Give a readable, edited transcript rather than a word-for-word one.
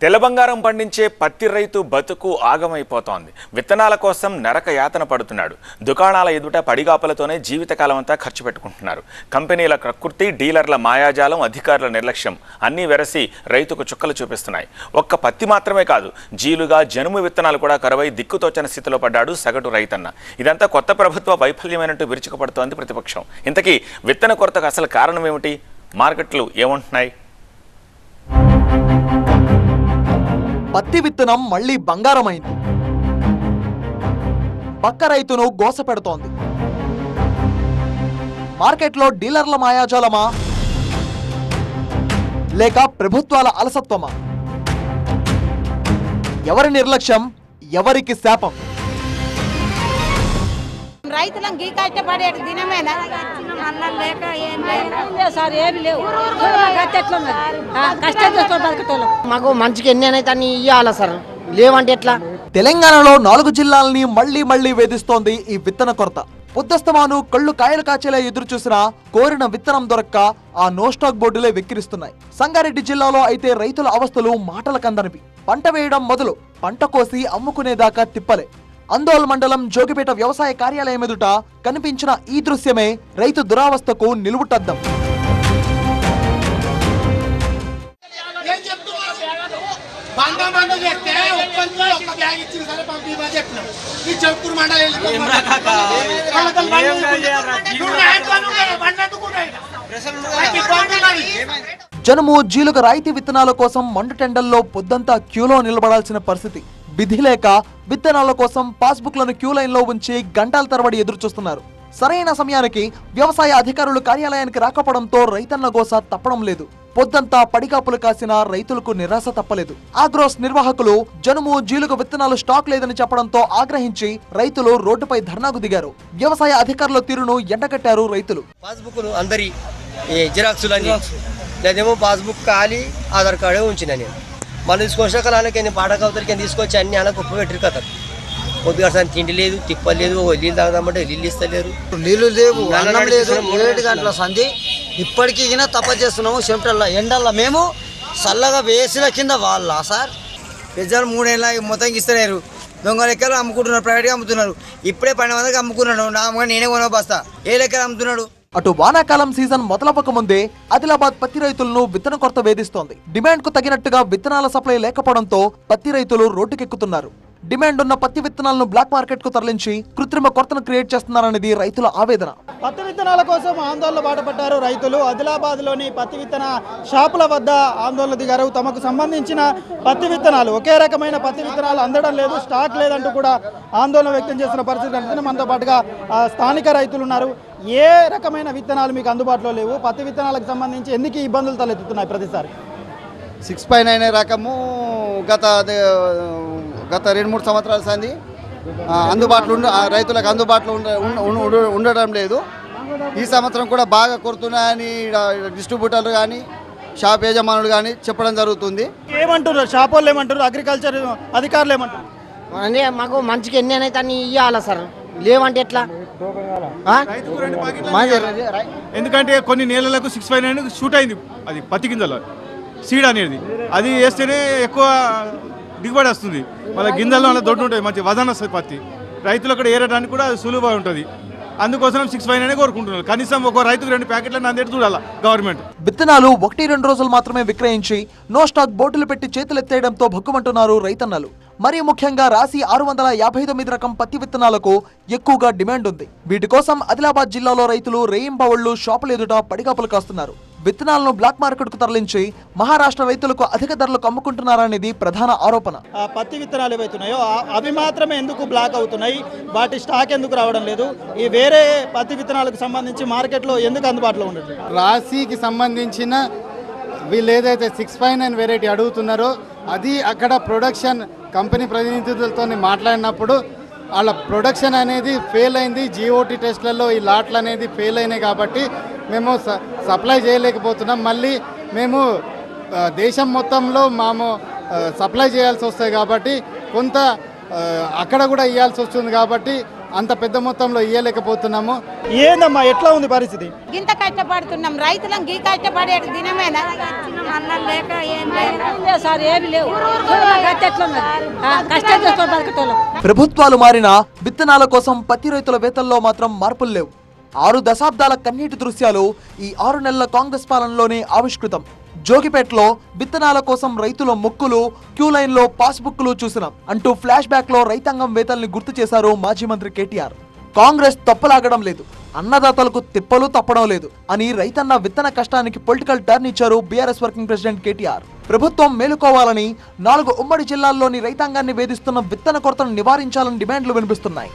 తెల్లబంగారం పండించే పత్తి రైతు బతుకు ఆగమైపోతోంది. విత్తనాల కోసం నరక యాతన పడుతున్నాడు. దుకాణాల ఎదుట పడిగాపలతోనే జీవితకాలం అంతా ఖర్చు పెట్టుకుంటున్నారు. కంపెనీల ప్రకృతి, డీలర్ల మాయాజాలం, అధికారుల నిర్లక్ష్యం అన్నీ వెరసి రైతుకు చుక్కలు చూపిస్తున్నాయి. ఒక్క పత్తి మాత్రమే కాదు, జీలుగా జనుము విత్తనాలు కూడా కరువై దిక్కుతోచని స్థితిలో పడ్డాడు సగటు రైతన్న. ఇదంతా కొత్త ప్రభుత్వ వైఫల్యమైనట్టు విరుచుకుపడుతోంది ప్రతిపక్షం. ఇంతకీ విత్తన కొరతకు అసలు కారణం ఏమిటి? మార్కెట్లు ఏమంటున్నాయి? పత్తి విత్తనం మళ్లీ బంగారమైంది. పక్క రైతును గోస పెడుతోంది. మార్కెట్లో డీలర్ల మాయాజాలమా లేక ప్రభుత్వాల అలసత్వమా? ఎవరి నిర్లక్ష్యం, ఎవరికి శాపం? రైతులం గీ కష్టపడేది దినమేనా? లేక ఏం సార్ ఏమి లేవు. మాకు మంచిగా ఎన్ని అయితే అన్ని ఇవ్వాలా సార్, లేవంటే ఎట్లా? తెలంగాణలో 4 జిల్లాలని మళ్లీ వేధిస్తోంది ఈ విత్తన కొరత. పొద్దస్తమాను కళ్ళు కాయలు కాచేలా ఎదురు చూసినా కోరిన విత్తనం దొరక్క ఆ నో స్టాక్ బోర్డులే వెక్కిరిస్తున్నాయి. సంగారెడ్డి జిల్లాలో అయితే రైతుల అవస్థలు మాటల కందనివి. పంట వేయడం మొదలు పంట కోసి అమ్ముకునేదాకా తిప్పలే. అందోల్ మండలం జోగిపేట వ్యవసాయ కార్యాలయం ఎదుట కనిపించిన ఈ దృశ్యమే రైతు దురావస్థకు నిలువుటద్దం. జనుము, జీలుగ రాయితీ విత్తనాల కోసం మండు టెండల్లో పొద్దంతా క్యూలో నిలబడాల్సిన పరిస్థితి. విధి లేక విత్తనాల కోసం పాస్బుక్లను క్యూ లైన్ లో ఉంచి గంటల తరబడి ఎదురు చూస్తున్నారు. సరైన సమయానికి వ్యవసాయ అధికారులు కార్యాలయానికి రాకపోవడంతో రైతన్న గోస తప్పడం లేదు. పొద్దంతా పడిగాపులు కాసిన రైతులకు నిరాశ తప్పలేదు. ఆగ్రోస్ నిర్వాహకులు జనుము, జీలుగ విత్తనాలు స్టాక్ లేదని చెప్పడంతో ఆగ్రహించి రైతులు రోడ్డుపై ధర్నాకు దిగారు. వ్యవసాయ అధికారుల తీరును ఎండగట్టారు రైతులు. పాస్బుక్లు అందరి జిరాక్సులని లేదేమో పాస్బుక్ ఖాళీ, ఆధార్ కార్డు ఉంచిన నేను మనం తీసుకొచ్చిన కాలానికి పాడకవతలకి తీసుకొచ్చి అన్ని అలా గొప్ప పెట్టరు కదా. కొద్దిగా తిండి లేదు, తిప్పలేదు, నీళ్ళు తాగుదామంటే నీళ్ళు ఇస్తలేరు, నీళ్ళు లేవు, అన్నం లేదు. 7 గంటల సంధి ఇప్పటికీ తప్ప చేస్తున్నాము. చెమటల్లా ఎండల్లా మేము చల్లగా వేసిన కింద వాళ్ళ సార్ పెద్దలు 3 ఏళ్ళ మొత్తం ఇస్తలేరు. దొంగ లెక్కలు అమ్ముకుంటున్నారు, ప్రైవేట్గా అమ్ముతున్నారు. ఇప్పుడే 12 మందికి అమ్ముకున్నాడు. నేనే కొన బస్తా ఏ లెక్కలు అమ్ముతున్నాడు. అటు వానాకాలం సీజన్ మొదలవ్వక ముందే ఆదిలాబాద్ పత్తి రైతులను విత్తన కొరత వేధిస్తోంది. డిమాండ్ కు తగినట్టుగా విత్తనాల సప్లై లేకపోవడంతో పత్తి రైతులు రోడ్డుకెక్కుతున్నారు. డిమాండ్ ఉన్న పత్తి విత్తనాలను బ్లాక్ మార్కెట్ కు తరలించి కృత్రిమ కొరతను క్రియేట్ చేస్తున్నారనేది రైతుల ఆవేదన. పత్తి విత్తనాల కోసం ఆందోళన బాటపడ్డారు రైతులు. ఆదిలాబాద్ లోని పత్తి విత్తన షాపుల వద్ద ఆందోళన దిగారు. తమకు సంబంధించిన పత్తి విత్తనాలు, ఒకే రకమైన పత్తి విత్తనాలు అందడం లేదు, స్టాక్ లేదంటూ కూడా ఆందోళన వ్యక్తం చేస్తున్న పరిస్థితి కనిపిస్తుంది. మనతో పాటుగా స్థానిక రైతులు ఉన్నారు. ఏ రకమైన విత్తనాలు మీకు అందుబాటులో లేవు? పత్తి విత్తనాలకు సంబంధించి ఎందుకు ఇబ్బందులు తలెత్తుతున్నాయి ప్రతిసారి? 6.9 రకము గత 2-3 సంవత్సరాల సంది అందుబాటులో రైతులకు అందుబాటులో ఉండడం లేదు. ఈ సంవత్సరం కూడా బాగా కొడుతున్నాయని డిస్ట్రిబ్యూటర్లు కానీ షాప్ యజమానులు కానీ చెప్పడం జరుగుతుంది. ఏమంటున్నారు షాప్ వాళ్ళు? ఏమంటారు అగ్రికల్చర్ అధికారులు? ఏమంటారు అంటే మాకు మంచిగా ఎన్ని అయితే అన్ని ఇవ్వాలా సార్, లేవంటే ఎట్లా? ఎందుకంటే కొన్ని నెలలకు 6.9 షూట్ అయింది. అది పత్తి గింజలో సీడ్ అనేది, అది వేస్తేనే ఎక్కువ దిగుబడి వస్తుంది. మళ్ళీ గింజల్లో అలా దొడ్డు ఉంటుంది, మంచి వజన్ వస్తుంది పత్తి. రైతులు అక్కడ ఏరడానికి కూడా సులువుగా ఉంటుంది. అందుకోసం 6.9 కోరుకుంటున్నారు. కనీసం ఒక రైతుకు 2 ప్యాకెట్లను అందేట్టు చూడాలి గవర్నమెంట్. విత్తనాలు 1-2 రోజులు మాత్రమే విక్రయించి నో స్టాక్ బోర్డులు పెట్టి చేతులెత్తేయడంతో భగ్గుమంటున్నారు రైతన్నలు. మరీ ముఖ్యంగా రాశి 659 రకం పత్తి విత్తనాలకు ఎక్కువగా డిమాండ్ ఉంది. వీటి కోసం ఆదిలాబాద్ జిల్లాలో రైతులు రేయింబవళ్లు షాపుల ఎదుట పడిగాపులు కాస్తున్నారు. విత్తనాలను బ్లాక్ మార్కెట్ కు తరలించి మహారాష్ట్ర రైతులకు అధిక ధరలకు అమ్ముకుంటున్నారనేది ప్రధాన ఆరోపణ. పత్తి విత్తనాలు ఏవైతున్నాయో అవి మాత్రమే ఎందుకు బ్లాక్ అవుతున్నాయి? వాటి స్టాక్ ఎందుకు రావడం లేదు? ఈ వేరే పత్తి విత్తనాలకు సంబంధించి మార్కెట్లో ఎందుకు అందుబాటులో ఉండదు? రాశికి సంబంధించిన వీళ్ళు ఏదైతే 6.9 వెరైటీ అడుగుతున్నారో అది అక్కడ ప్రొడక్షన్ కంపెనీ ప్రతినిధులతో మాట్లాడినప్పుడు వాళ్ళ ప్రొడక్షన్ అనేది ఫెయిల్ అయింది. GOT టెస్ట్లలో ఈ లాట్లు అనేది ఫెయిల్ అయినాయి కాబట్టి మేము సప్లై చేయలేకపోతున్నాం. మళ్ళీ మేము దేశం మొత్తంలో మేము సప్లై చేయాల్సి వస్తాయి కాబట్టి కొంత అక్కడ కూడా ఇవ్వాల్సి వస్తుంది కాబట్టి అంత పెద్ద మొత్తంలో ఇవ్వలేకపోతున్నాము. ఏందమ్మా ఎట్లా ఉంది పరిస్థితి? గింత కష్టపడుతున్నాం రైతులం గీ కష్టపడే దినమేనా అన్నం లేక ఏం లేదు సార్, ఏమి లేవు. ప్రభుత్వాలు మారినా విత్తనాల కోసం పత్తి రైతుల వేతల్లో మాత్రం మార్పులు లేవు. 6 దశాబ్దాల కన్నీటి దృశ్యాలు ఈ 6 నెలల కాంగ్రెస్ పాలనలోనే ఆవిష్కృతం. జోగిపేటలో విత్తనాల కోసం రైతుల మొక్కులు, క్యూ లైన్లో పాస్బుక్లు చూసినాం అంటూ ఫ్లాష్ బ్యాక్ లో రైతాంగం వేతల్ని గుర్తు చేశారు మాజీ మంత్రి కేటీఆర్. కాంగ్రెస్ తప్పలాగడం లేదు, అన్నదాతలకు తిప్పలు తప్పడం లేదు అని రైతన్న విత్తన కష్టానికి పొలిటికల్ టర్న్ ఇచ్చారు బీఆర్ఎస్ వర్కింగ్ ప్రెసిడెంట్ కేటీఆర్. ప్రభుత్వం మేలుకోవాలని 4 ఉమ్మడి జిల్లాల్లోని రైతాంగాన్ని వేధిస్తున్న విత్తన కొరతను నివారించాలని డిమాండ్లు వినిపిస్తున్నాయి.